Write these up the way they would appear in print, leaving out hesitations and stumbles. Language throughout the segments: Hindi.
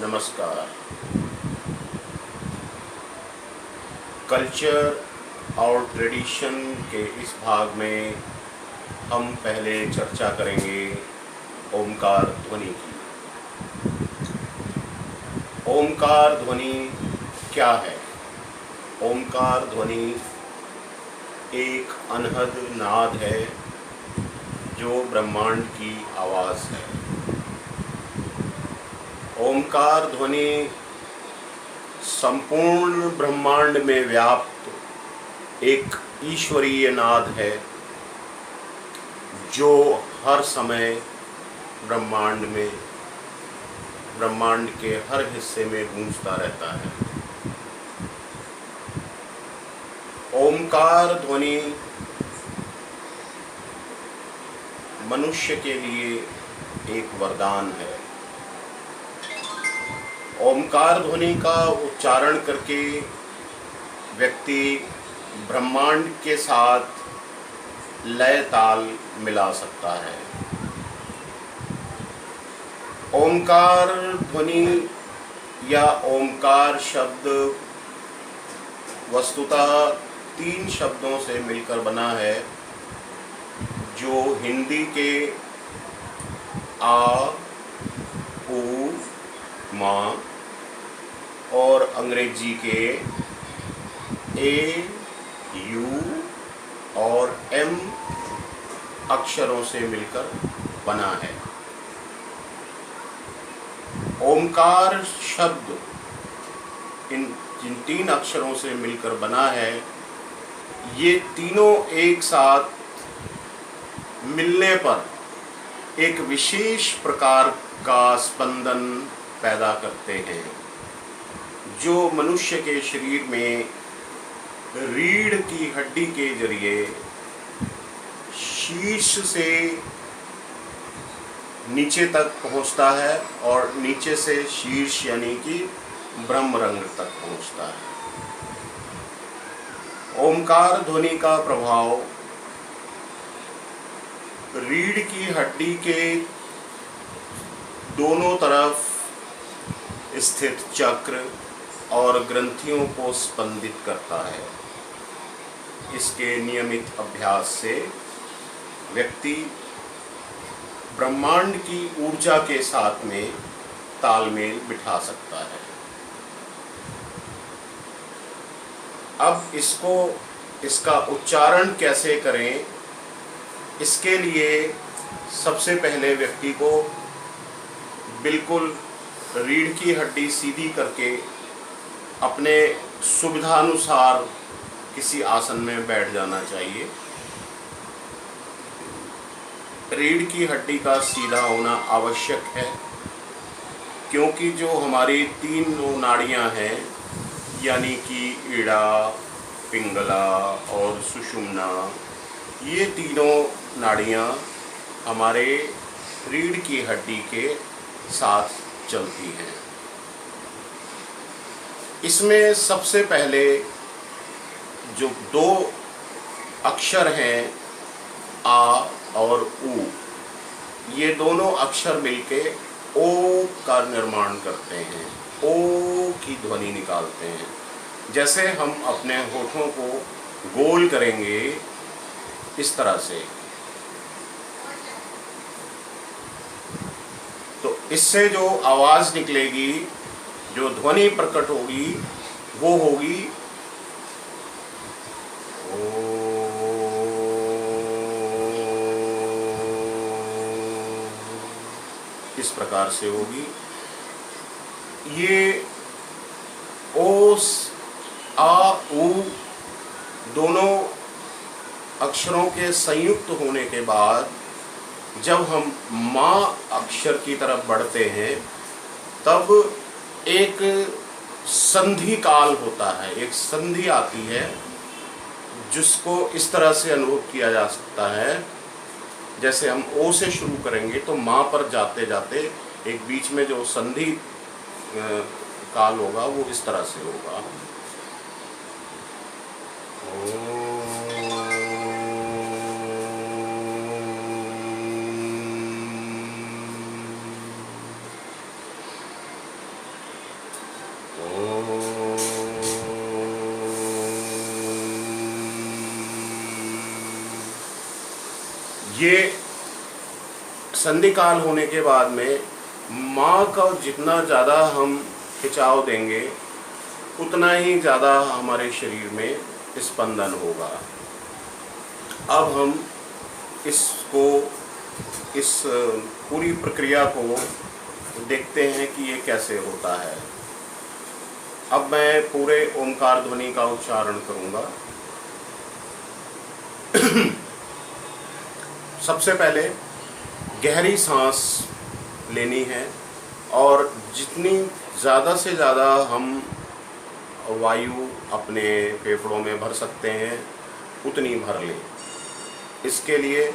नमस्कार। कल्चर और ट्रेडिशन के इस भाग में हम पहले चर्चा करेंगे ओमकार ध्वनि की। ओमकार ध्वनि क्या है? ओमकार ध्वनि एक अनहद नाद है जो ब्रह्मांड की आवाज़ है। ओमकार ध्वनि संपूर्ण ब्रह्मांड में व्याप्त एक ईश्वरीय नाद है जो हर समय ब्रह्मांड के हर हिस्से में गूंजता रहता है। ओमकार ध्वनि मनुष्य के लिए एक वरदान है। ओमकार ध्वनि का उच्चारण करके व्यक्ति ब्रह्मांड के साथ लय ताल मिला सकता है। ओमकार ध्वनि या ओमकार शब्द वस्तुतः 3 शब्दों से मिलकर बना है, जो हिंदी के आ, उ, माँ और अंग्रेजी के ए, यू और एम अक्षरों से मिलकर बना है। ओमकार शब्द जिन 3 अक्षरों से मिलकर बना है, ये तीनों एक साथ मिलने पर एक विशेष प्रकार का स्पंदन पैदा करते हैं, जो मनुष्य के शरीर में रीढ़ की हड्डी के जरिए शीर्ष से नीचे तक पहुंचता है और नीचे से शीर्ष यानी कि ब्रह्मरंग तक पहुंचता है। ओमकार ध्वनि का प्रभाव रीढ़ की हड्डी के दोनों तरफ स्थित चक्र और ग्रंथियों को स्पंदित करता है। इसके नियमित अभ्यास से व्यक्ति ब्रह्मांड की ऊर्जा के साथ में तालमेल बिठा सकता है। अब इसका उच्चारण कैसे करें, इसके लिए सबसे पहले व्यक्ति को बिल्कुल रीढ़ की हड्डी सीधी करके अपने सुविधानुसार किसी आसन में बैठ जाना चाहिए। रीढ़ की हड्डी का सीधा होना आवश्यक है, क्योंकि जो हमारी 3 नाड़ियां हैं यानी कि ईड़ा, पिंगला और सुषुम्ना, ये तीनों नाड़ियां हमारे रीढ़ की हड्डी के साथ चलती हैं। इसमें सबसे पहले जो 2 अक्षर हैं आ और उ, ये दोनों अक्षर मिलके ओ का निर्माण करते हैं, ओ की ध्वनि निकालते हैं। जैसे हम अपने होठों को गोल करेंगे इस तरह से, तो इससे जो आवाज़ निकलेगी, जो ध्वनि प्रकट होगी, वो होगी इस प्रकार से होगी। ये ओ, आ, उ दोनों अक्षरों के संयुक्त होने के बाद जब हम माँ अक्षर की तरफ बढ़ते हैं, तब एक संधि काल होता है, एक संधि आती है, जिसको इस तरह से अनुभव किया जा सकता है। जैसे हम ओ से शुरू करेंगे तो माँ पर जाते जाते एक बीच में जो संधि काल होगा वो इस तरह से होगा। ये संधि काल होने के बाद में माँ का जितना ज़्यादा हम खिंचाव देंगे उतना ही ज़्यादा हमारे शरीर में स्पंदन होगा। अब हम इसको, इस पूरी प्रक्रिया को देखते हैं कि ये कैसे होता है। अब मैं पूरे ओमकार ध्वनि का उच्चारण करूंगा। सबसे पहले गहरी सांस लेनी है और जितनी ज़्यादा से ज़्यादा हम वायु अपने फेफड़ों में भर सकते हैं उतनी भर लें। इसके लिए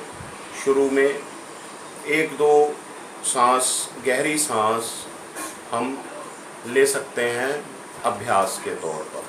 शुरू में 1-2 सांस, गहरी सांस हम ले सकते हैं अभ्यास के तौर पर।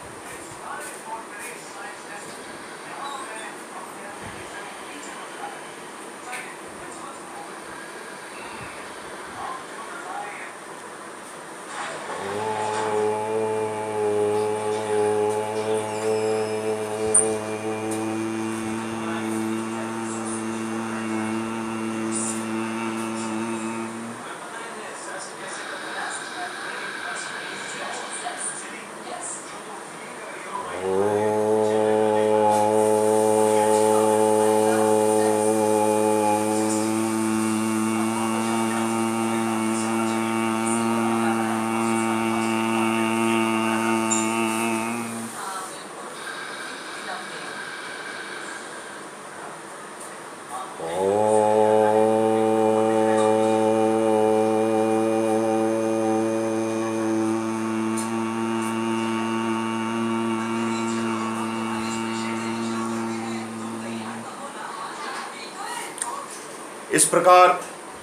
इस प्रकार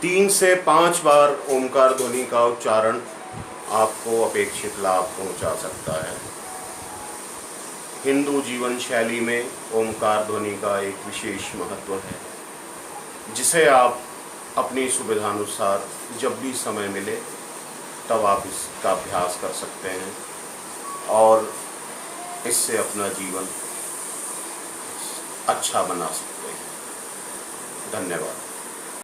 3 से 5 बार ओमकार ध्वनि का उच्चारण आपको अपेक्षित लाभ पहुंचा सकता है। हिंदू जीवन शैली में ओमकार ध्वनि का एक विशेष महत्व है, जिसे आप अपनी सुविधानुसार जब भी समय मिले तब आप इसका अभ्यास कर सकते हैं और इससे अपना जीवन अच्छा बना सकते हैं। धन्यवाद।